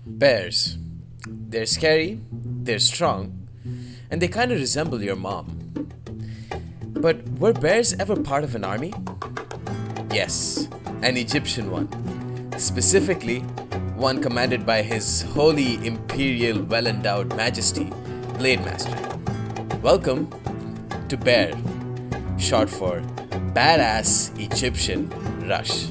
Bears. They're scary, they're strong, and they kind of resemble your mom. But were bears ever part of an army? Yes, an Egyptian one. Specifically, one commanded by His Holy Imperial Well Endowed Majesty, Blade Master. Welcome to BAER, short for Badass Egyptian Rush.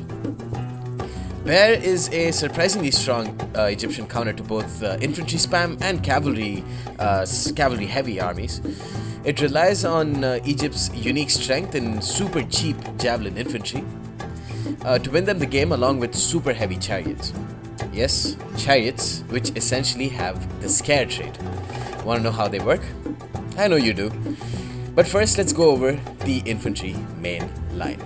BAER is a surprisingly strong Egyptian counter to both infantry spam and cavalry-heavy armies. It relies on Egypt's unique strength in super cheap javelin infantry to win them the game, along with super heavy chariots. Yes, chariots, which essentially have the scare trait. Want to know how they work? I know you do. But first, let's go over the infantry main line.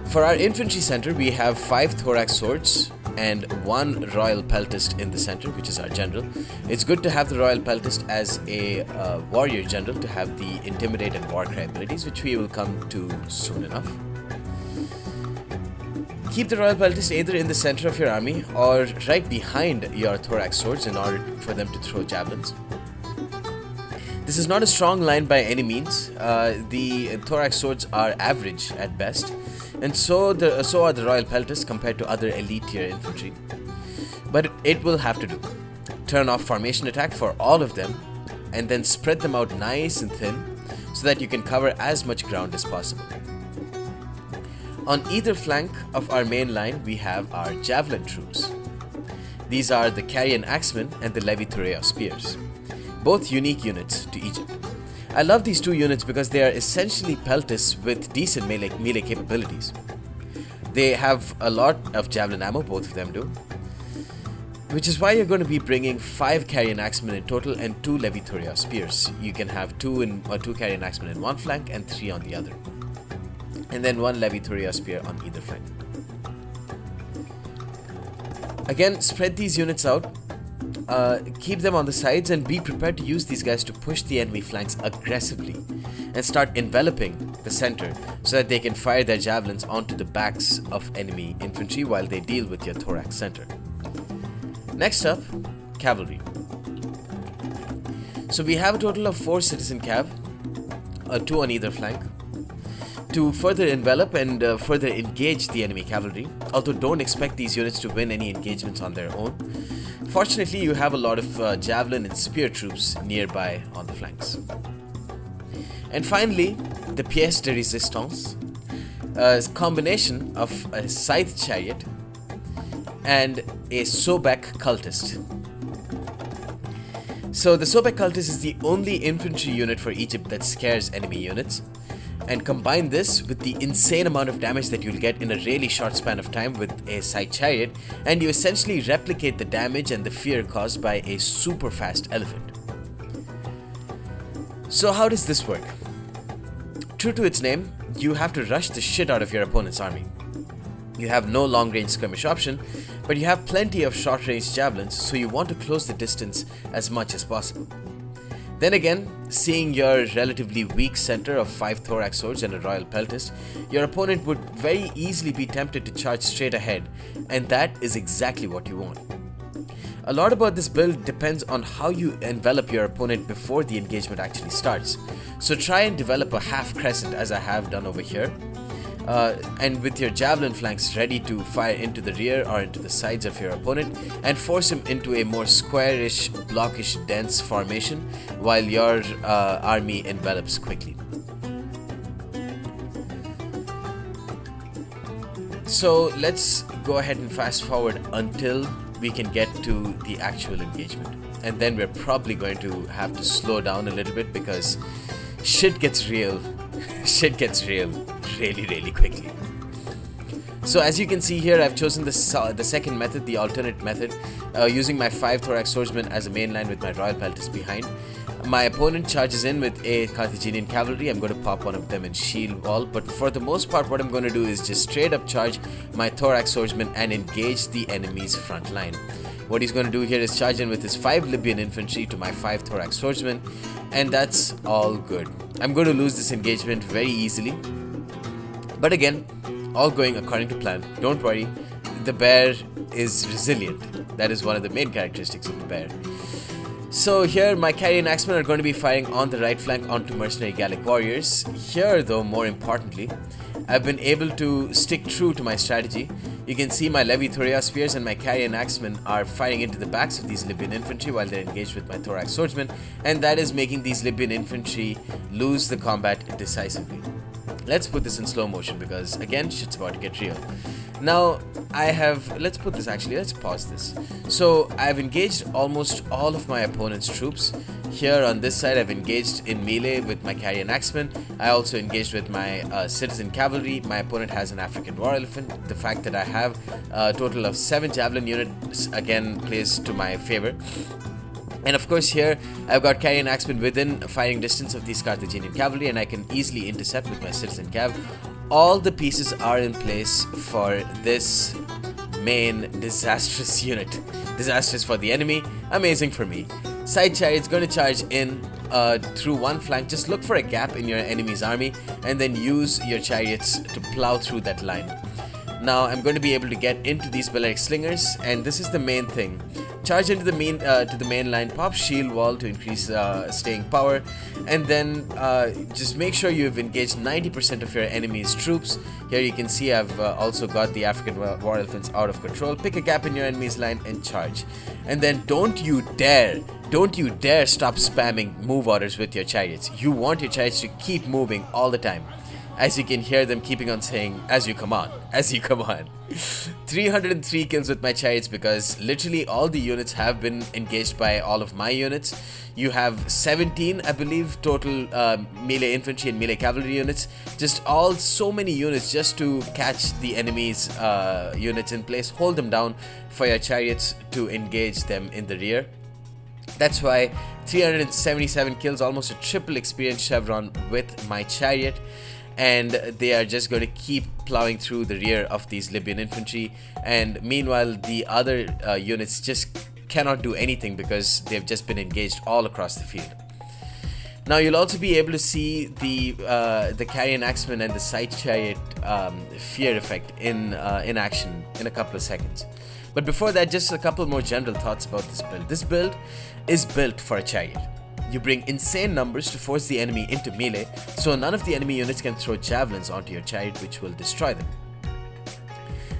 For our infantry center, we have 5 thorax swords and 1 royal peltist in the center, which is our general. It's good to have the royal peltist as a warrior general to have the intimidate and war cry abilities, which we will come to soon enough. Keep the royal peltist either in the center of your army or right behind your thorax swords in order for them to throw javelins. This is not a strong line by any means. The thorax swords are average at best, and so are the royal peltists compared to other elite tier infantry. But it will have to do. Turn off formation attack for all of them, and then spread them out nice and thin so that you can cover as much ground as possible. On either flank of our main line, we have our javelin troops. These are the Carian axemen and the Levi Thureos spears, both unique units to Egypt. I love these two units because they are essentially peltists with decent melee capabilities. They have a lot of javelin ammo, both of them do, which is why you're going to be bringing 5 Carian axemen in total and 2 Levi Thureos spears. You can have 2 Carian axemen in one flank and 3 on the other, and then 1 Levi Thureos spear on either flank. Again, spread these units out. Keep them on the sides and be prepared to use these guys to push the enemy flanks aggressively and start enveloping the center so that they can fire their javelins onto the backs of enemy infantry while they deal with your thorax center. Next up, cavalry. So we have a total of 4 citizen cav, 2 on either flank, to further envelop and further engage the enemy cavalry, although don't expect these units to win any engagements on their own. Fortunately, you have a lot of javelin and spear troops nearby on the flanks. And finally, the pièce de résistance, a combination of a scythe chariot and a Sobek cultist. So the Sobek cultist is the only infantry unit for Egypt that scares enemy units. And combine this with the insane amount of damage that you'll get in a really short span of time with a scythe chariot, and you essentially replicate the damage and the fear caused by a super fast elephant. So how does this work? True to its name, you have to rush the shit out of your opponent's army. You have no long range skirmish option, but you have plenty of short range javelins, so you want to close the distance as much as possible. Then again, seeing your relatively weak center of 5 thorax swords and a royal peltist, your opponent would very easily be tempted to charge straight ahead, and that is exactly what you want. A lot about this build depends on how you envelop your opponent before the engagement actually starts. So try and develop a half crescent as I have done over here, and with your javelin flanks ready to fire into the rear or into the sides of your opponent and force him into a more squarish, blockish, dense formation while your army envelops quickly. So let's go ahead and fast forward until we can get to the actual engagement, and then we're probably going to have to slow down a little bit because shit gets real really quickly. So as you can see here, I've chosen the second method, the alternate method, using my 5 thorax swordsmen as a main line with my royal peltist behind. My opponent charges in with a Carthaginian cavalry. I'm going to pop one of them and shield wall, but for the most part what I'm going to do is just straight up charge my thorax swordsman and engage the enemy's front line. What he's going to do here is charge in with his 5 Libyan infantry to my 5 thorax swordsmen, and that's all good. I'm going to lose this engagement very easily, but again, all going according to plan. Don't worry, the BAER is resilient. That is one of the main characteristics of the bear. So here my carry and axemen are going to be firing on the right flank onto mercenary Gallic warriors. Here though, more importantly, I've been able to stick true to my strategy. You can see my Levi Thoria spears and my carry and axemen are firing into the backs of these Libyan infantry while they're engaged with my thorax swordsmen, and that is making these Libyan infantry lose the combat decisively. Let's put this in slow motion because again shit's about to get real. Now let's pause this. So I've engaged almost all of my opponent's troops. Here on this side I've engaged in melee with my carry and axemen. I also engaged with my citizen cavalry. My opponent has an African war elephant. The fact that I have a total of 7 javelin units again plays to my favor. And of course here I've got carry and axemen within firing distance of these Carthaginian cavalry, and I can easily intercept with my citizen cav. All the pieces are in place for this main disastrous unit. Disastrous for the enemy, amazing for me. Side chariots going to charge in through one flank. Just look for a gap in your enemy's army and then use your chariots to plow through that line. Now I'm going to be able to get into these Balearic slingers, and this is the main thing. Charge into the main line, pop shield wall to increase staying power, and then just make sure you've engaged 90% of your enemy's troops. Here you can see I've also got the African war elephants out of control. Pick a gap in your enemy's line and charge. And then don't you dare stop spamming move orders with your chariots. You want your chariots to keep moving all the time. As you can hear them keeping on saying, as you come on. 303 kills with my chariots because literally all the units have been engaged by all of my units. You have 17, I believe, total melee infantry and melee cavalry units. Just so many units just to catch the enemy's units in place. Hold them down for your chariots to engage them in the rear. That's why 377 kills, almost a triple experience chevron with my chariot. And they are just going to keep plowing through the rear of these Libyan infantry, and meanwhile the other units just cannot do anything because they've just been engaged all across the field. Now you'll also be able to see the carry and axemen and the side chariot fear effect in action in a couple of seconds. But before that, just a couple more general thoughts about this build. This build is built for a chariot. You bring insane numbers to force the enemy into melee, so none of the enemy units can throw javelins onto your chariot, which will destroy them.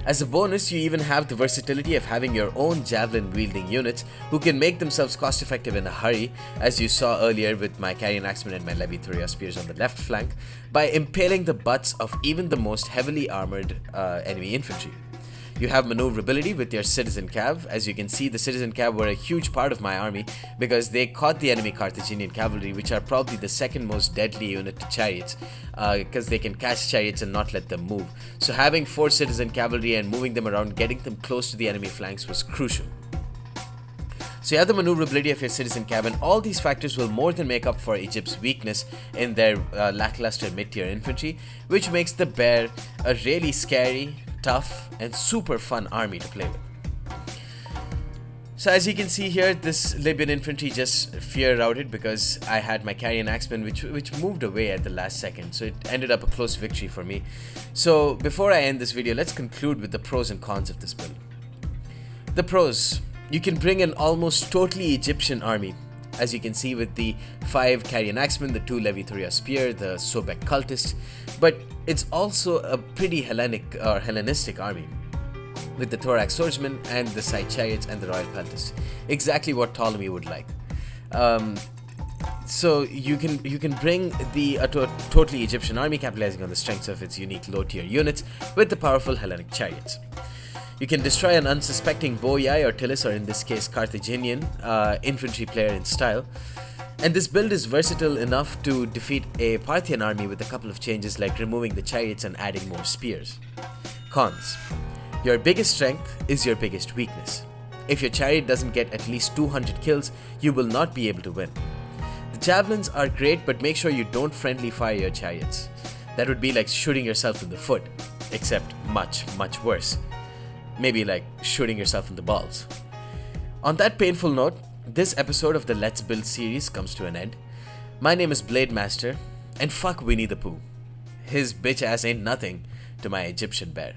As a bonus, you even have the versatility of having your own javelin-wielding units who can make themselves cost-effective in a hurry, as you saw earlier with my carry and axemen and my Levi Thoria spears on the left flank, by impaling the butts of even the most heavily armored enemy infantry. You have maneuverability with your citizen cav. As you can see, the citizen cav were a huge part of my army because they caught the enemy Carthaginian cavalry, which are probably the second most deadly unit to chariots because they can catch chariots and not let them move. So having 4 citizen cavalry and moving them around, getting them close to the enemy flanks was crucial. So you have the maneuverability of your citizen cav, and all these factors will more than make up for Egypt's weakness in their lackluster mid-tier infantry, which makes the bear a really scary, tough and super fun army to play with. So as you can see here, this Libyan infantry just fear routed because I had my carry and axemen which moved away at the last second, so it ended up a close victory for me. So before I end this video, let's conclude with the pros and cons of this build. The pros: you can bring an almost totally Egyptian army, as you can see with the 5 carry and axemen, the 2 Levi Thoria spear, the Sobek cultist, but it's also a pretty Hellenistic army with the thorax swordsmen and the side chariots and the royal peltist. Exactly what Ptolemy would like. So you can bring the totally Egyptian army, capitalizing on the strengths of its unique low-tier units with the powerful Hellenic chariots. You can destroy an unsuspecting Boyai or Tilis, or in this case Carthaginian infantry player in style. And this build is versatile enough to defeat a Parthian army with a couple of changes like removing the chariots and adding more spears. Cons: your biggest strength is your biggest weakness. If your chariot doesn't get at least 200 kills, you will not be able to win. The javelins are great, but make sure you don't friendly fire your chariots. That would be like shooting yourself in the foot, except much, much worse. Maybe like shooting yourself in the balls. On that painful note, this episode of the Let's Build series comes to an end. My name is Blade Master, and fuck Winnie the Pooh. His bitch ass ain't nothing to my Egyptian bear.